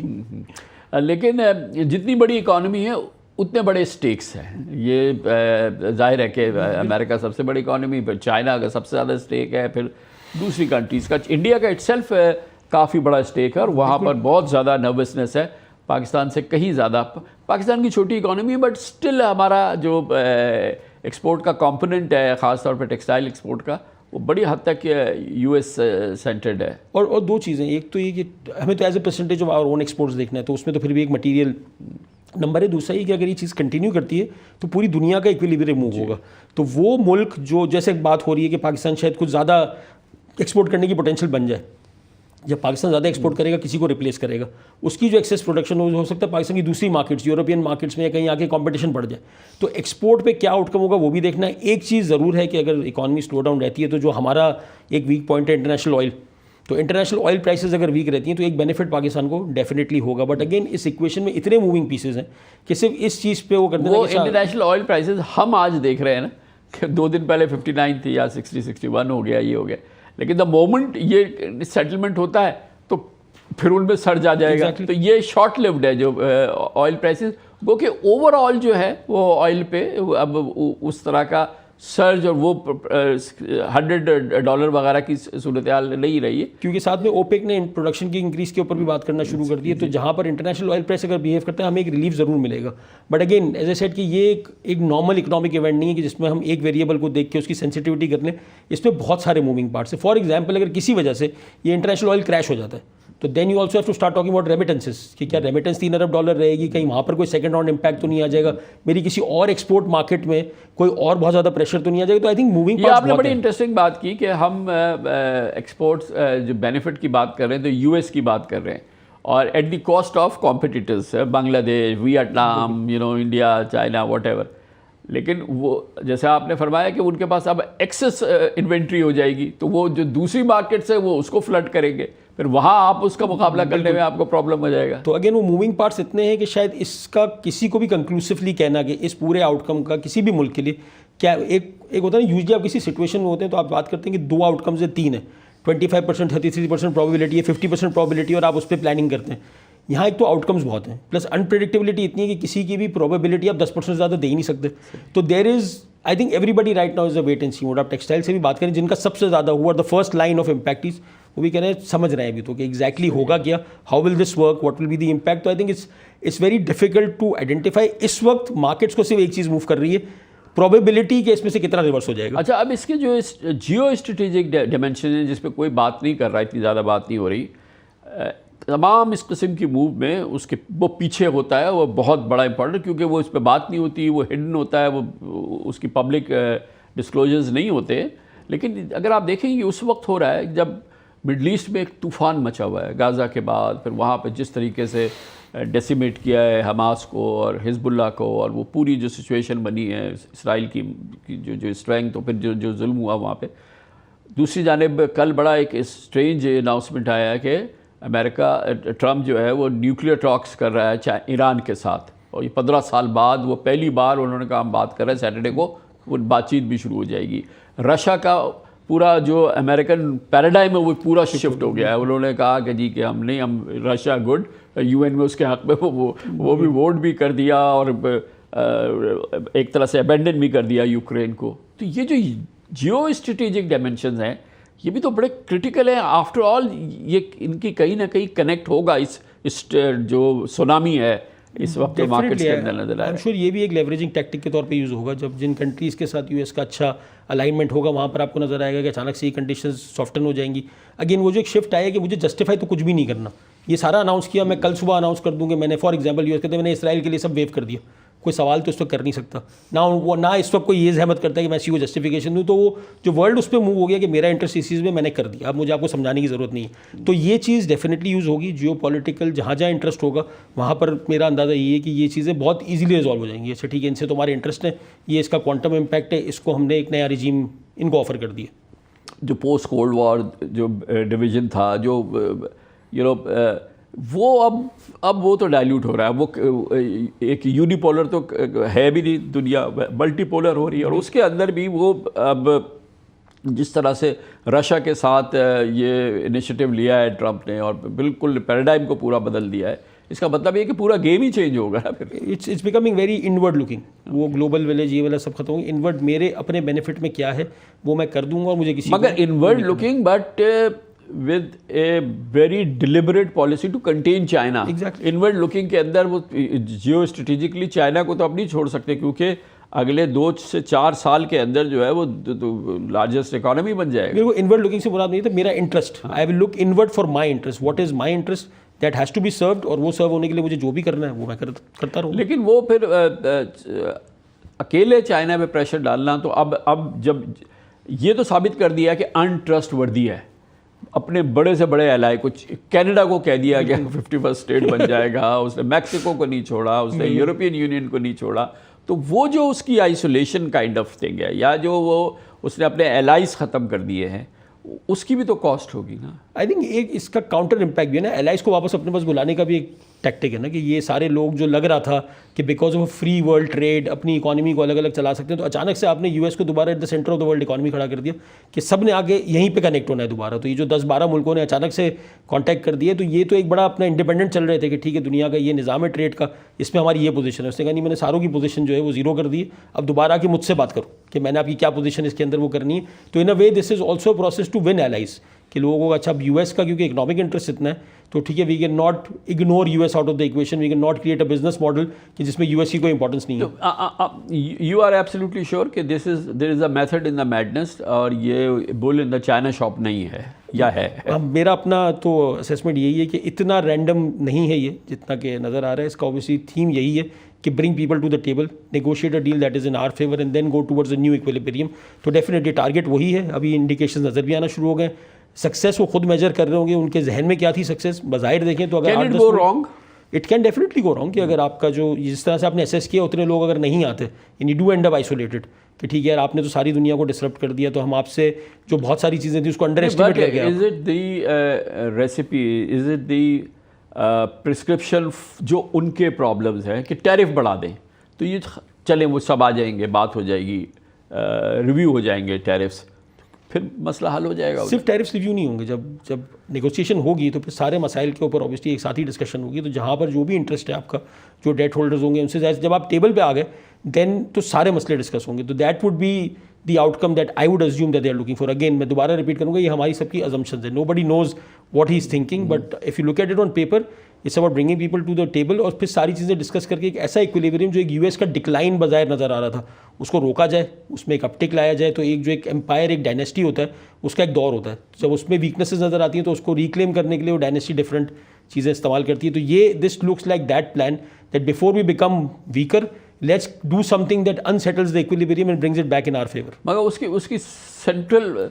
लेकिन जितनी बड़ी इकॉनमी है उतने बड़े स्टेक्स हैं। ये जाहिर है कि अमेरिका सबसे बड़ी इकॉनमी, फिर चाइना का सबसे ज़्यादा स्टेक है, फिर दूसरी कंट्रीज़ का, इंडिया का इटसेल्फ काफ़ी बड़ा स्टेक है और वहाँ पर बहुत ज़्यादा नर्वसनेस है, पाकिस्तान से कहीं ज़्यादा। पाकिस्तान की छोटी इकॉनमी है बट स्टिल हमारा जो एक्सपोर्ट का कंपोनेंट है, ख़ासतौर पर टेक्सटाइल एक्सपोर्ट का, वो बड़ी हद तक यूएस सेंटर्ड है। और दो चीज़ें, एक तो ये कि हमें तो as a percentage of our own exports देखना है, तो उसमें तो फिर भी एक मटीरियल नंबर है। दूसरा ये कि अगर ये चीज़ कंटिन्यू करती है तो पूरी दुनिया का इक्विलिब्रियम मूव होगा। तो वो मुल्क जो, जैसे बात हो रही है कि पाकिस्तान शायद कुछ ज़्यादा एक्सपोर्ट करने की पोटेंशियल बन जाए, जब पाकिस्तान ज़्यादा एक्सपोर्ट करेगा किसी को रिप्लेस करेगा, उसकी जो एक्सेस प्रोडक्शन हो सकता है पाकिस्तान की दूसरी मार्केट्स, यूरोपियन मार्केट्स में या कहीं आके कंपटीशन बढ़ जाए, तो एक्सपोर्ट पे क्या आउटकम होगा वो भी देखना है। एक चीज़ ज़रूर है कि अगर इकॉनमी स्लो डाउन रहती है तो जो हमारा एक वीक पॉइंट है इंटरनेशनल ऑयल, तो इंटरनेशनल ऑयल प्राइसेस अगर वीक रहती हैं तो एक बेनिफिट पाकिस्तान को डेफिनेटली होगा। बट अगेन इस इक्वेशन में इतने मूविंग पीसेज हैं कि सिर्फ इस चीज़ पे वो करते हैं। वो इंटरनेशनल ऑयल प्राइसेस हम आज देख रहे हैं ना कि 2 दिन पहले 59 थी या 60-61 हो गया, ये हो गया, लेकिन द मोमेंट ये सेटलमेंट होता है तो फिर उनमें सर्ज आ जाएगा। exactly. तो ये शॉर्ट लिव्ड है जो ऑयल प्राइसेस, वो कि ओवरऑल जो है वो ऑयल पे अब उस तरह का सर्ज और वो $100 वगैरह की सूरत हाल नहीं रही है, क्योंकि साथ में ओपेक ने प्रोडक्शन की इंक्रीज के ऊपर भी बात करना शुरू कर दी है। तो जहाँ पर इंटरनेशनल ऑयल प्राइस अगर बिहेव करता है हमें एक रिलीफ ज़रूर मिलेगा। But again as I said कि ये एक नॉर्मल इकोनॉमिक इवेंट नहीं है कि जिसमें हम एक वेरिएबल को देख के उसकी सेंसिटिविटी कर लें। इसमें बहुत सारे मूविंग पार्ट्स है। फॉर एग्जाम्पल अगर किसी वजह से ये इंटरनेशनल ऑयल क्रैश हो जाता है तो then you also have to start talking about remittances, कि क्या रेमिटेंस $3 अरब रहेगी, कहीं वहाँ पर कोई सेकंड राउंड इम्पैक्ट तो नहीं आ जाएगा, मेरी किसी और एक्सपोर्ट मार्केट में कोई और बहुत ज़्यादा प्रेशर तो नहीं आ जाएगा। तो आई थिंक मूविंग पार्ट्स आपने बड़ी इंटरेस्टिंग बात की कि हम एक्सपोर्ट्स जो बेनिफिट की बात कर रहे हैं तो यूएस की बात कर रहे हैं और at the cost of competitors, Bangladesh, Vietnam, India, China, whatever. लेकिन वो जैसे आपने फरमाया कि उनके पास अब एक्सेस इन्वेंट्री हो जाएगी, तो वो जो दूसरी मार्केट्स है वो उसको फ्लड करेंगे, फिर वहाँ आप उसका मुकाबला करने में आपको प्रॉब्लम हो जाएगा। तो अगेन वो मूविंग पार्ट्स इतने हैं कि शायद इसका किसी को भी कंक्लूसिवली कहना कि इस पूरे आउटकम का किसी भी मुल्क के लिए क्या एक होता है ना, यूजली आप किसी सिचुएशन में होते हैं तो आप बात करते हैं कि 2 आउटकम्स है, 3 है, 25%, 33% प्रोबेबिलिटी है, 50% प्रोबेबिलिटी, और आप उस पर प्लानिंग करते हैं। यहाँ एक तो आउटकम्स बहुत हैं, प्लस अनप्रेडिक्टेबिलिटी इतनी है कि किसी की भी प्रोबेबिलिटी आप 10% ज़्यादा दे ही नहीं सकते। तो there is I think everybody right now is a wait and see mode. आप टेक्सटाइल से भी बात करें, जिनका सबसे ज़्यादा हुआ the first line of impact is, वो भी कह रहे हैं समझ रहे हैं अभी तो कि एग्जैक्टली होगा क्या, how will this work, what will be the impact. तो I think it's very difficult to identify. इस वक्त मार्केट्स को सिर्फ एक चीज़ मूव कर रही है, प्रोबेबिलिटी कि इसमें से कितना रिवर्स हो जाएगा। अच्छा, अब इसके जो जियो स्ट्रेटेजिक डायमेंशन है जिस पे कोई बात नहीं कर रहा, इतनी ज़्यादा बात नहीं हो रही, तमाम इस किस्म की मूव में उसके वो पीछे होता है, वो बहुत बड़ा इंपॉर्टेंट, क्योंकि वो इस पर बात नहीं होती, वो हिडन होता है, वो उसकी पब्लिक डिस्क्लोजर्स नहीं होते। लेकिन अगर आप देखेंगे उस वक्त हो रहा है जब मिडल ईस्ट में एक तूफ़ान मचा हुआ है गाज़ा के बाद, फिर वहाँ पे जिस तरीके से डेसिमेट किया है हमास को और हिजबुल्लाह को, और वो पूरी जो सिचुएशन बनी है इसराइल की जो स्ट्रेंथ, तो फिर जो जुल्म हुआ वहाँ पे। दूसरी जानिब कल बड़ा एक स्ट्रेंज अनाउंसमेंट आया है कि अमेरिका, ट्रम्प जो है वो न्यूक्लियर टॉक्स कर रहा है ईरान के साथ, और ये 15 साल बाद वो पहली बार उन्होंने कहा हम बात कर रहे हैं, सैटरडे को वो बातचीत भी शुरू हो जाएगी। रशिया का पूरा जो अमेरिकन पैराडाइम है वो पूरा शिफ्ट हो गया है। उन्होंने कहा कि जी कि हम रशिया गुड, यूएन में उसके हक़ में वो भी वोट भी कर दिया और एक तरह से अबेंडन भी कर दिया यूक्रेन को। तो ये जो जियो स्ट्रेटेजिक डायमेंशंस हैं ये भी तो बड़े क्रिटिकल हैं। आफ्टर ऑल ये इनकी कहीं ना कहीं कनेक्ट होगा इस जो सुनामी है इस वक्त मार्केट्स के अंदर नजर आया। आई एम श्योर ये भी एक लेवरेजिंग टैक्टिक के तौर पे यूज़ होगा। जब जिन कंट्रीज़ के साथ यूएस का अच्छा अलाइनमेंट होगा वहाँ पर आपको नजर आएगा कि अचानक से ये कंडीशंस सॉफ्टन हो जाएंगी। अगेन वो जो एक शिफ्ट आया कि मुझे जस्टिफाई तो कुछ भी नहीं करना, ये सारा अनाउंस किया, मैं कल सुबह अनाउंस कर दूंगा। मैंने फॉर एग्जाम्पल यूएस कहते मैंने इसराइल के लिए सब वेव कर दिया, कोई सवाल तो इस वक्त कर नहीं सकता ना इस वक्त कोई ये जहमत करता है कि मैं इसी को जस्टिफिकेशन दूँ। तो वो जो वर्ल्ड उस पर मूव हो गया कि मेरा इंटरेस्ट इस चीज़ में मैंने कर दिया, अब मुझे आपको समझाने की ज़रूरत नहीं है। तो ये चीज़ डेफिनेटली यूज़ होगी। जियो पॉलिटिकल जहाँ इंटरेस्ट होगा वहाँ पर मेरा अंदाज़ा ये है कि ये चीज़ें बहुत ईजिली रिजॉल्व हो जाएंगी। अच्छा ठीक है, इनसे तुम्हारे इंटरेस्ट है, ये इसका क्वांटम इम्पैक्ट है, इसको हमने एक नया रिजीम इनको ऑफर कर दिया। जो पोस्ट कोल्ड वॉर जो डिवीज़न था, जो वो अब वो तो डाइल्यूट हो रहा है। वो एक यूनिपोलर तो है भी नहीं दुनिया, मल्टीपोलर हो रही है। और उसके अंदर भी वो अब जिस तरह से रशिया के साथ ये इनिशिएटिव लिया है ट्रंप ने और बिल्कुल पैराडाइम को पूरा बदल दिया है, इसका मतलब ये कि पूरा गेम ही चेंज होगा ना फिर। It's becoming very inward looking. वो ग्लोबल विलेज ये वाला सब खत्म होगी, इनवर्ड मेरे अपने बेनिफिट में क्या है वो मैं कर दूंगा और मुझे किसी मगर inward looking but with a very deliberate policy to contain China. Exactly. Inward looking के अंदर वो जियो स्ट्रेटेजिकली चाइना को तो अब नहीं छोड़ सकते, क्योंकि अगले 2 से 4 साल के अंदर जो है वो लार्जेस्ट इकोनॉमी बन जाएगा। मेरे को इनवर्ड लुकिंग से मुराद नहीं था मेरा interest. I will look inward for my interest, what is my interest that has to be served, और वो सर्व होने के लिए मुझे जो भी करना है वो मैं करता रहूँ। लेकिन वो फिर अकेले चाइना पे प्रेशर डालना, तो अब जब ये तो साबित कर दिया कि अनट्रस्ट वर्दी है। अपने बड़े से बड़े एलाई को, कनाडा को कह दिया कि 51st स्टेट बन जाएगा, उसने मैक्सिको को नहीं छोड़ा, उसने यूरोपियन यूनियन को नहीं छोड़ा। तो वो जो उसकी आइसोलेशन काइंड ऑफ थिंग है, या जो वो उसने अपने एलाइज ख़त्म कर दिए हैं, उसकी भी तो कॉस्ट होगी ना। आई थिंक एक इसका काउंटर इम्पैक्ट भी है ना, एलाइज को वापस अपने पास बुलाने का भी एक टैक्टिक है ना, कि ये सारे लोग जो लग रहा था कि because of free world trade अपनी इकोनॉमी को अलग अलग चला सकते हैं, तो अचानक से आपने यूएस को दोबारा at the centre of the world economy खड़ा कर दिया कि सब ने आगे यहीं पे कनेक्ट होना है दोबारा। तो ये जो 10-12 मुल्कों ने अचानक से कांटेक्ट कर दिए, तो ये तो एक बड़ा अपना इंडिपेंडेंट चल रहे थे कि ठीक है दुनिया का ये निज़ाम है ट्रेड का, इसमें हमारी ये पोजीशन है। उसने कहा नहीं, मैंने सारों की पोजीशन जो है वो जीरो कर दी है, अब दोबारा आके मुझसे बात करो कि मैंने आपकी क्या पोजीशन इसके अंदर वो करनी है। तो in a way this is also process to win allies, कि लोगों को अच्छा अब यूएस का क्योंकि इकोनॉमिक इंटरेस्ट इतना है तो ठीक है, we can not ignore US out of the equation, we can not create a business model कि जिसमें यूएस की कोई इंपॉर्टेंस नहीं है। You are absolutely sure that there is a method in the madness, और ये bull in the china shop नहीं है या है? मेरा अपना तो असेसमेंट यही है कि इतना रैंडम नहीं है ये जितना कि नज़र आ रहा है। इसका ऑब्वियसली थीम यही है कि bring people to the table, negotiate a deal that is in our favour and then go towards a new equilibrium. तो डेफिनेटली टारगेट वही है। अभी इंडिकेशन नज़र भी आना शुरू हो गए। सक्सेस वो खुद मेजर कर रहे होंगे, उनके जहन में क्या थी सक्सेस, बाहिर देखें तो अगर can it go wrong, it can definitely go wrong. कि अगर आपका जो जिस तरह से आपने एसेस किया उतने लोग अगर नहीं आते, you do and up isolated कि ठीक है यार आपने तो सारी दुनिया को डिसरप्ट कर दिया, तो हम आपसे जो बहुत सारी चीज़ें थी उसको अंडर एस्टिमेट कर गए। Is it the recipe, is it the prescription जो उनके प्रॉब्लम्स हैं कि टैरिफ बढ़ा दें तो ये चलें, वो सब आ जाएंगे, बात हो जाएगी, रिव्यू हो जाएंगे टैरिफ्स। फिर मसला हल हो जाएगा। सिर्फ टैरिफ्स रिव्यू नहीं होंगे, जब नेगोशिएशन होगी तो फिर सारे मसाइल के ऊपर ऑब्वियसली एक साथ ही डिस्कशन होगी। तो जहाँ पर जो भी इंटरेस्ट है आपका, जो डेट होल्डर्स होंगे, उनसे जब आप टेबल पे आ गए देन तो सारे मसले डिस्कस होंगे। तो that would be the outcome that I would assume that they are looking for. Again मैं दोबारा रिपीट करूँगा, ये हमारी सबकी अजम्पशंस है, nobody knows what he is thinking, but if you look at it on paper it's about bringing people to the table और फिर सारी चीज़ें डिस्कस करके एक ऐसा इक्विलिब्रियम जो एक यूएस का डिक्लाइन बाजार नज़र आ रहा था उसको रोका जाए, उसमें एक अपटिक लाया जाए। तो एक जो एक एम्पायर, एक डायनेस्टी होता है, उसका एक दौर होता है, जब उसमें वीकनेसेस नज़र आती हैं तो उसको रिक्लेम करने के लिए वो डायनेस्टी डिफरेंट चीज़ें इस्तेमाल करती है। तो ये this looks like that plan that before we become weaker let's do something that unsettles the equilibrium and brings it back in our favour. मगर उसकी सेंट्रल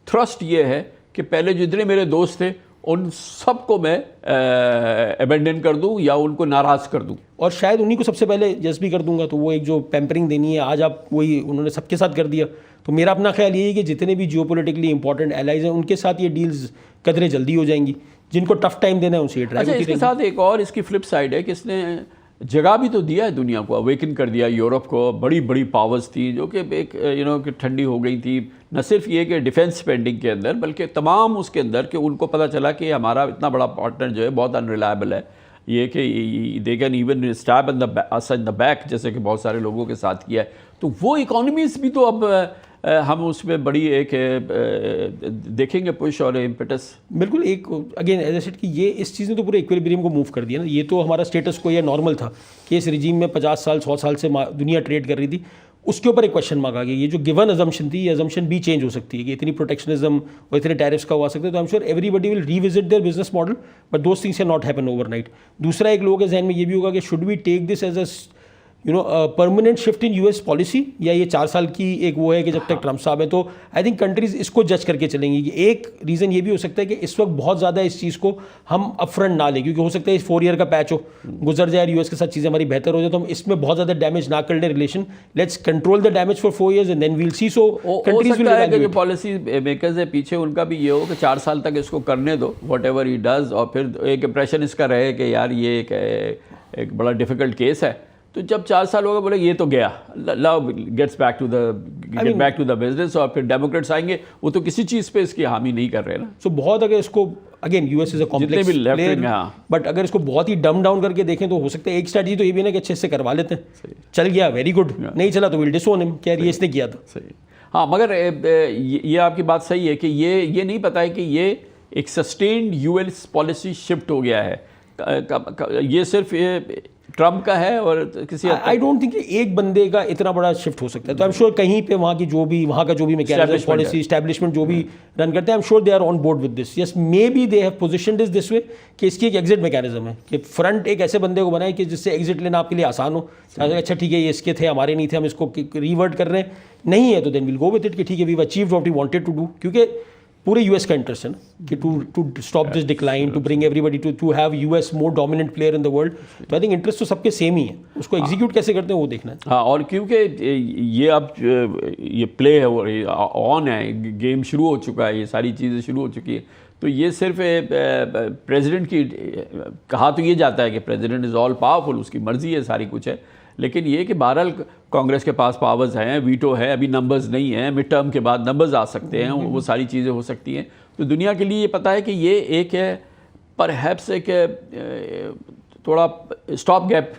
थ्रस्ट ये है कि पहले जितने मेरे दोस्त थे उन सबको मैं अबेंडन कर दूं या उनको नाराज़ कर दूं, और शायद उन्हीं को सबसे पहले जज भी कर दूंगा। तो वो एक जो पैम्परिंग देनी है आज आप वही उन्होंने सबके साथ कर दिया। तो मेरा अपना ख्याल यही है कि जितने भी जियोपॉलिटिकली इंपॉर्टेंट एलाइज हैं उनके साथ ये डील्स कदरे जल्दी हो जाएंगी, जिनको टफ टाइम देना है उनसे ये ड्राइव अच्छा, इसके साथ एक और इसकी फ्लिप साइड है कि इसने जगह भी तो दिया है दुनिया को, अवेकन कर दिया यूरोप को। बड़ी बड़ी पावर्स थी जो कि एक कि ठंडी हो गई थी, न सिर्फ ये कि डिफेंस स्पेंडिंग के अंदर बल्कि तमाम उसके अंदर कि उनको पता चला कि हमारा इतना बड़ा पार्टनर जो है बहुत अनरिलायबल है, ये कि they can even stab in the back, जैसे कि बहुत सारे लोगों के साथ किया है। तो वो इकोनॉमीज भी तो अब हम उसमें बड़ी एक देखेंगे पुश और इम्पेटस। बिल्कुल, एक अगेन एज आई सेड कि ये इस चीज़ ने तो पूरे इक्विलिब्रियम को मूव कर दिया ना। ये तो हमारा स्टेटस को या नॉर्मल था कि इस रिजीम में 50 साल 100 साल से दुनिया ट्रेड कर रही थी, उसके ऊपर एक क्वेश्चन मार्क आ गया। ये जो गिवन अजम्पशन थी, ये अजम्पशन भी चेंज हो सकती है कि इतनी प्रोटेक्शनिज्म और इतने टैरिफ्स का हुआ सकता है। तो आई am sure everybody will revisit their business model, but those things can not happen overnight. दूसरा एक लोगों के जहन में ये भी होगा कि should we take this as a permanent shift in US policy, या ये 4 साल की एक वो है कि जब तक ट्रम्प साहब है। तो आई थिंक कंट्रीज इसको जज करके चलेंगी। एक रीज़न ये भी हो सकता है कि इस वक्त बहुत ज़्यादा इस चीज़ को हम अपफ्रंट ना लें, क्योंकि हो सकता है इस 4 ईयर का पैच हो, गुजर जाए, यूएस के साथ चीज़ें हमारी बेहतर हो जाए, तो हम इसमें बहुत ज़्यादा डैमेज ना कर लें relation. Let's control the damage for 4 years and then we'll see. So countries will है कि पॉलिसी मेकर्स है पीछे, उनका भी ये हो कि 4 साल तक इसको करने दो, वट एवर ही डज, और फिर एक इंप्रेशन इसका रहे कि यार ये एक बड़ा डिफिकल्ट केस है। तो जब 4 साल होगा बोले ये तो गया, love gets back to the business, और फिर डेमोक्रेट्स आएंगे, वो तो किसी चीज़ पे इसकी हामी नहीं कर रहे ना। सो बहुत अगर इसको again US is a complex player, but अगर इसको बहुत ही डम डाउन करके देखें तो हो सकता है एक स्ट्रैटेजी तो ये भी ना कि अच्छे से करवा लेते हैं, चल गया वेरी गुड, नहीं चला तो विल डिसोन हिम, क्या ये इसने किया था। सही, हाँ, मगर ये आपकी बात सही है कि ये नहीं पता है कि ये एक सस्टेन्ड यूएस पॉलिसी शिफ्ट हो गया है, ये सिर्फ ट्रम्प का है और किसी आई डोंट थिंक एक बंदे का इतना बड़ा शिफ्ट हो सकता है। तो आई एम श्योर कहीं पे वहाँ का जो भी मैकेनिज्म पॉलिसी एस्टैब्लिशमेंट जो भी रन करते हैं, I am sure they are on board with this. Yes, maybe they have positioned this way कि इसकी एक एग्जिट मैकेनिज्म है कि फ्रंट एक ऐसे बंदे को बनाए कि जिससे एग्जिट लेना आपके लिए आसान हो। अच्छा ठीक है, ये इसके थे, हमारे नहीं थे, हम इसको रिवर्ट कर रहे हैं, नहीं है तो then will go with it कि ठीक है we achieved what we wanted to do, क्योंकि पूरे यूएस का इंटरेस्ट है ना कि to stop this decline, to bring everybody to have US more dominant player in the world. तो आई थिंक इंटरेस्ट तो सबके सेम ही है, उसको एग्जीक्यूट कैसे करते हैं वो देखना है। हाँ, और क्योंकि ये अब ये प्ले है और ऑन है, गेम शुरू हो चुका है, ये सारी चीज़ें शुरू हो चुकी है, तो ये सिर्फ प्रेसिडेंट की कहा तो ये जाता है कि प्रेसिडेंट इज़ ऑल पावरफुल, उसकी मर्जी है, सारी कुछ है, लेकिन ये कि बहरहाल कांग्रेस के पास पावर्स हैं, वीटो है, अभी नंबर्स नहीं हैं, मिड टर्म के बाद नंबर्स आ सकते हैं, वो सारी चीज़ें हो सकती हैं। तो दुनिया के लिए ये पता है कि ये एक है परहैप्स एक थोड़ा स्टॉप गैप,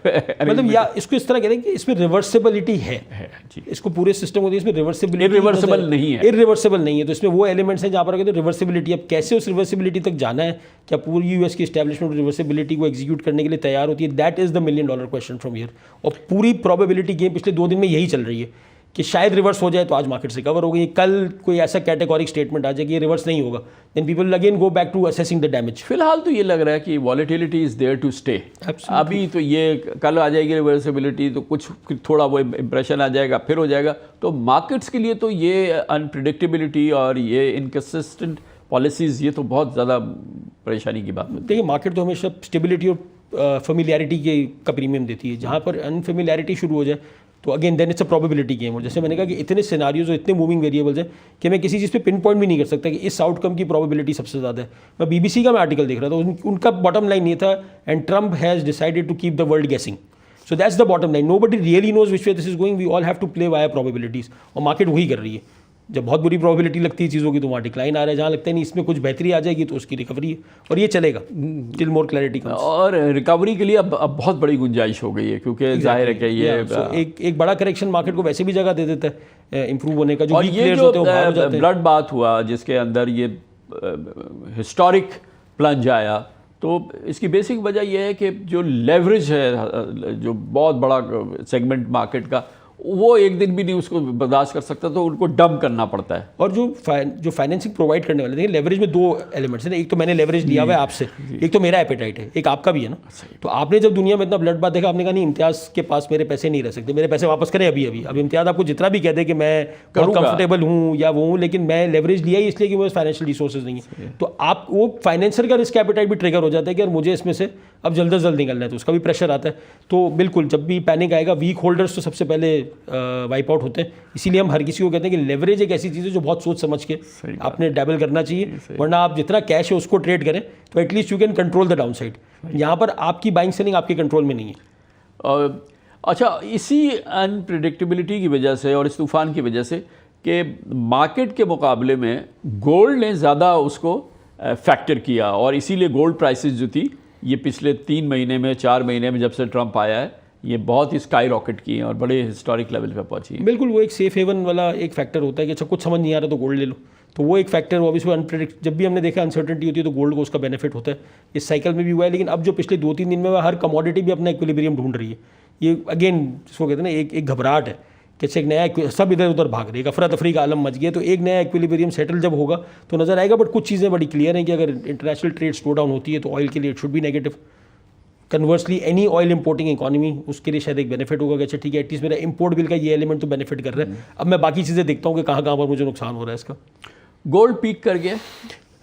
मतलब या इसको इस तरह कहते हैं कि इसमें रिवर्सिबिलिटी है जी। इसको पूरे सिस्टम को इसमें इरिवर्सिबल नहीं है, इरिवर्सिबल नहीं है। तो इसमें वो एलिमेंट्स हैं जहाँ पर कहते हैं रिवर्सिबिलिटी। अब कैसे उस रिवर्सिबिलिटी तक जाना है, क्या पूरी यूएस की एस्टैब्लिशमेंट रिवर्सिबिलिटी को एग्जीक्यूट करने के लिए तैयार होती है, that is the $1 million question from here. और पूरी प्रोबेबिलिटी गेम पिछले 2 दिन में यही चल रही है कि शायद रिवर्स हो जाए तो आज मार्केट रिकवर हो गई, कल कोई ऐसा कैटेगोरिक स्टेटमेंट आ जाए कि ये रिवर्स नहीं होगा, then people again go back to assessing the damage. फिलहाल तो ये लग रहा है कि volatility is there to stay. अभी तो ये कल आ जाएगी रिवर्सिबिलिटी, तो कुछ थोड़ा वो इंप्रेशन आ जाएगा, फिर हो जाएगा। तो मार्केट्स के लिए तो ये अनप्रिडिक्टेबिलिटी और ये इनकन्सिस्टेंट पॉलिसीज़, ये तो बहुत ज़्यादा परेशानी की बात होती है। देखिए, मार्केट तो हमेशा स्टेबिलिटी और फेमिलियरिटी का प्रीमियम देती है। जहाँ पर अनफेमिलियरिटी शुरू हो जाए तो again then it's a probability game. और जैसे मैंने कहा कि इतने सिनारियोज और इतने मूविंग वेरिएबल्स हैं कि मैं किसी चीज़ पे पिन पॉइंट भी नहीं कर सकता कि इस आउटकम की प्रोबेबिलिटी सबसे ज़्यादा है। मैं BBC का मैं आर्टिकल देख रहा था, उनका बॉटम लाइन ये था, and Trump has decided to keep the world guessing. So that's the bottom line, nobody really knows which way this is going, we all have to play via probabilities, और market वही कर रही है। जब बहुत बुरी प्रोबेबिलिटी लगती है चीज़ों की तो वहाँ डिक्लाइन आ रहा है, जहाँ लगता है नहीं इसमें कुछ बेहतरी आ जाएगी तो उसकी रिकवरी है, और ये चलेगा टिल मोर क्लैरिटी कम्स। और रिकवरी के लिए अब बहुत बड़ी गुंजाइश हो गई है, क्योंकि जाहिर है कि ये एक बड़ा करेक्शन मार्केट को वैसे भी जगह दे देता है इंप्रूव होने का। जो और वीक ये प्लेयर्स जो होते हैं वो बाहर हो जाते हैं। ब्लड बाथ हुआ जिसके अंदर ये हिस्टोरिक प्लंज आया, तो इसकी बेसिक वजह यह है कि जो लेवरेज है, जो बहुत बड़ा सेगमेंट मार्केट का, वो एक दिन भी नहीं उसको बर्दाश्त कर सकता, तो उनको डंप करना पड़ता है। और जो फाइनेंसिंग प्रोवाइड करने वाले, देखिए लेवरेज में दो एलिमेंट्स हैं ना, एक तो मैंने लेवरेज लिया हुआ है आपसे, एक तो मेरा एपेटाइट है, एक आपका भी है ना। तो आपने जब दुनिया में इतना ब्लड बात देखा, आपने कहा नहीं इम्तियाज़ के पास मेरे पैसे नहीं रह सकते, मेरे पैसे वापस करें अभी अभी। अब इम्तियाज़ आपको जितना भी कह दे कि मैं बहुत कंफर्टेबल हूँ या वो हूँ, लेकिन मैं लेवरेज लिया ही इसलिए कि मेरे फाइनेंशियल रिसोर्सेज नहीं है। तो आप वो फाइनेंसर का रिस्क एपेटाइट भी ट्रिगर हो जाता है कि यार मुझे इसमें से अब जल्द से जल्द निकलना है, तो उसका भी प्रेशर आता है। तो बिल्कुल जब भी पैनिक आएगा, वीक होल्डर्स तो सबसे पहले वाइप आउट होते हैं। इसीलिए हम हर किसी को कहते हैं कि लेवरेज एक ऐसी चीज़ है जो बहुत सोच समझ के आपने डैबल करना चाहिए, वरना आप जितना कैश है उसको ट्रेड करें तो at least you can control the down side. यहाँ पर आपकी बाइंग सेलिंग आपके कंट्रोल में नहीं है। अच्छा, इसी अनप्रिडिक्टेबिलिटी की वजह से और इस तूफान की वजह से कि मार्केट के मुकाबले में गोल्ड ने ज़्यादा उसको फैक्टर किया, और इसीलिए गोल्ड प्राइसेस जो थी ये पिछले 3 महीने में 4 महीने में जब से ट्रंप आया है, ये बहुत ही स्काई रॉकेट की हैं और बड़े हिस्टोरिक लेवल पे पहुंची हैं। बिल्कुल, वो एक सेफ हेवन वाला एक फैक्टर होता है कि अच्छा कुछ समझ नहीं आ रहा तो गोल्ड ले लो, तो वो एक फैक्टर वो ऑब्वियसली अनप्रेडिक्ट, जब भी हमने देखा अनसर्टेनिटी होती है तो गोल्ड को उसका बेनिफिट होता है। इस साइकिल में भी हुआ है, लेकिन अब जो पिछले 2-3 दिन में हर कमोडिटी भी अपना इक्विलिब्रियम ढूंढ रही है। ये अगेन जिसको कहते हैं ना, एक घबराहट है कि एक नया, सब इधर उधर भाग रहे हैं, अफरा तफरी का आलम मच गया, तो एक नया इक्विलिब्रियम सेटल जब होगा तो नजर आएगा। बट कुछ चीज़ें बड़ी क्लियर हैं कि अगर इंटरनेशनल ट्रेड स्लो डाउन होती है तो ऑयल के लिए it should be negative. Conversely any oil importing economy, उसके लिए शायद एक बेनिफिट होगा कि अच्छा ठीक है एटलीस्ट मेरा इंपोर्ट बिल का ये एलिमेंट तो बेनिफिट कर रहा है। अब मैं बाकी चीज़ें देखता हूँ कि कहाँ कहाँ पर मुझे नुकसान हो रहा है इसका। गोल्ड पीक कर गया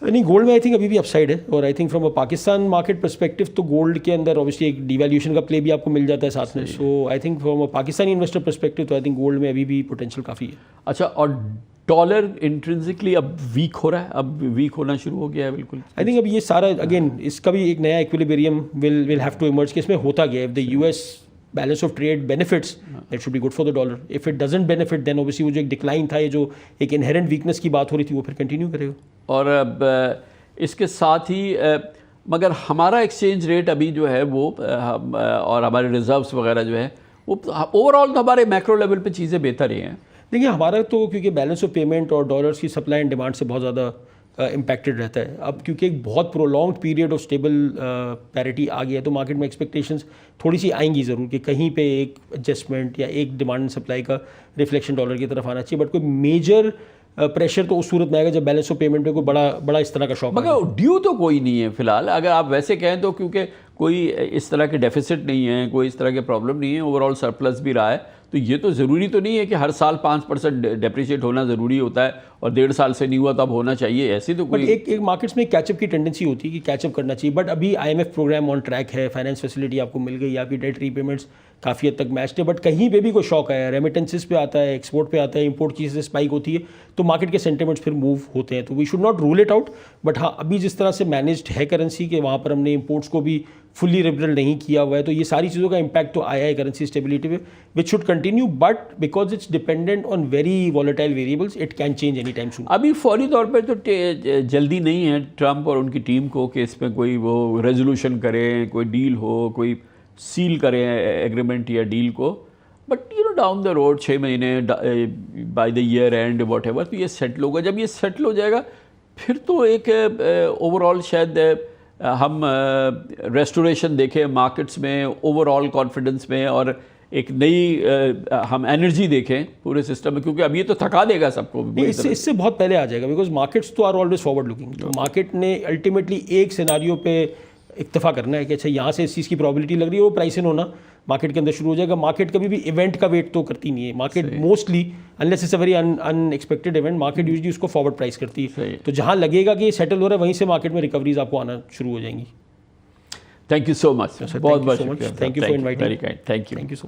नहीं, गोल्ड में आई थिंक अभी भी अपसाइड है, और आई think from a Pakistan market perspective तो गोल्ड के अंदर ऑब्वियसली एक डिवैल्यूएशन का प्ले भी आपको मिल जाता है साथ में। So I think from a Pakistani investor perspective तो आई थिंक गोल्ड में अभी भी पोटेंशियल काफ़ी है। अच्छा, और डॉलर इंट्रिंसिकली अब वीक हो रहा है, अब वीक होना शुरू हो गया है बिल्कुल। आई थिंक अब ये सारा अगेन इसका भी एक नया equilibrium will have to emerge कि इसमें होता गया। If the US balance of trade benefits that should be good for the dollar, if it doesn't benefit then obviously वो जो एक डिक्लाइन था, ये जो एक इनहेरेंट वीकनेस की बात हो रही थी, वो फिर कंटिन्यू करेगा। और अब इसके साथ ही मगर हमारा एक्सचेंज रेट अभी जो है वो और हमारे रिजर्व्स वगैरह जो है वो ओवरऑल तो हमारे मैक्रो लेवल पे चीज़ें बेहतर ही हैं। देखिए हमारा तो क्योंकि बैलेंस ऑफ पेमेंट और डॉलर्स की सप्लाई एंड डिमांड से बहुत ज़्यादा इम्पैक्टेड रहता है। अब क्योंकि एक बहुत prolong period of stable parity आ गया है तो मार्केट में एक्सपेक्टेशंस थोड़ी सी आएंगी ज़रूर कि कहीं पे एक एडजस्टमेंट या एक डिमांड एंड सप्लाई का रिफ्लेक्शन डॉलर की तरफ आना चाहिए। बट कोई मेजर प्रेशर तो उस सूरत में आएगा जब बैलेंस ऑफ पेमेंट में कोई बड़ा इस तरह का शॉक। मगर ड्यू तो कोई नहीं है फिलहाल, अगर आप वैसे कहें तो, क्योंकि कोई इस तरह के डेफिसिट नहीं है, कोई इस तरह के प्रॉब्लम नहीं है, ओवरऑल सरप्लस भी रहा है। तो ये तो ज़रूरी तो नहीं है कि हर साल 5% डेप्रिशिएट होना ज़रूरी होता है और 1.5 साल से नहीं हुआ तब होना चाहिए, ऐसी तो कोई। एक मार्केट्स में कैचअप की टेंडेंसी होती है कि कैचअप करना चाहिए। बट अभी IMF प्रोग्राम ऑन ट्रैक है, फाइनेंस फैसिलिटी आपको मिल गई, आपकी डेट रीपेमेंट्स काफ़ी हद तक मैच्ड है। बट कहीं पे भी कोई शॉक आया, रेमिटेंसेस पे आता है, एक्सपोर्ट पे आता है, इंपोर्ट की स्पाइक होती है तो मार्केट के सेंटिमेंट्स फिर मूव होते हैं। तो we should not rule it out. But हाँ, अभी जिस तरह से मैनेज्ड है करेंसी के, वहाँ पर हमने इंपोर्ट्स को भी फुल्ली लिबरल नहीं किया हुआ है, तो ये सारी चीज़ों का इम्पैक्ट तो आया है करेंसी स्टेबिलिटी पे, which should continue. But because it's dependent on very volatile variables, it can change any time soon. अभी फौरी तौर पर तो जल्दी नहीं है ट्रंप और उनकी टीम को कि इसमें कोई वो रेजोल्यूशन करें, कोई डील हो, कोई सील करें एग्रीमेंट या डील को। But you know down the road 6 महीने by the year and what ever, तो ये सेटल होगा। जब ये सेटल हो जाएगा फिर तो एक ओवरऑल शायद हम रेस्टोरेशन देखें मार्केट्स में, ओवरऑल कॉन्फिडेंस में, और एक नई हम एनर्जी देखें पूरे सिस्टम में, क्योंकि अब ये तो थका देगा सबको। इससे बहुत पहले आ जाएगा बिकॉज मार्केट्स तो आर ऑलवेज फॉरवर्ड लुकिंग। तो मार्केट ने अल्टीमेटली एक सिनारियो पे इत्तेफा करना है कि अच्छा यहाँ से इस चीज़ की प्रॉबिलिटी लग रही है, वो प्राइस इन होना मार्केट के अंदर शुरू हो जाएगा। मार्केट कभी भी इवेंट का वेट तो करती नहीं है market mostly, unless it's a very unexpected event, market usually उसको फॉरवर्ड प्राइस करती है। तो जहाँ लगेगा कि ये सेटल हो रहा है वहीं से मार्केट में रिकवरीज आपको आना शुरू हो जाएंगी। थैंक यू सो मच, बहुत बहुत thank you for inviting. Thank you. Thank you so